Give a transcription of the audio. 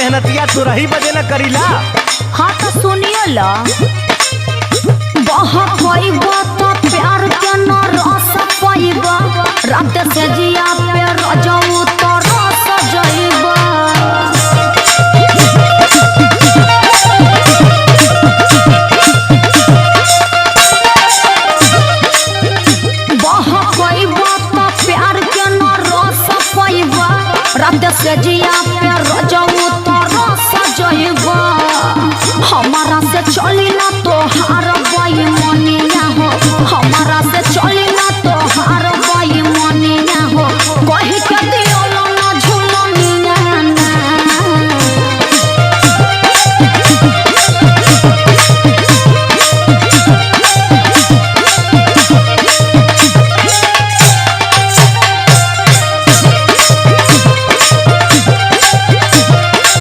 मेहनतिया तो रही बजे न करीला। हाँ तो सुनियो ला बहुत होइबा तो प्यार के न रस पाइबा रात से जिया पे रजऊ तो रस जाइबा।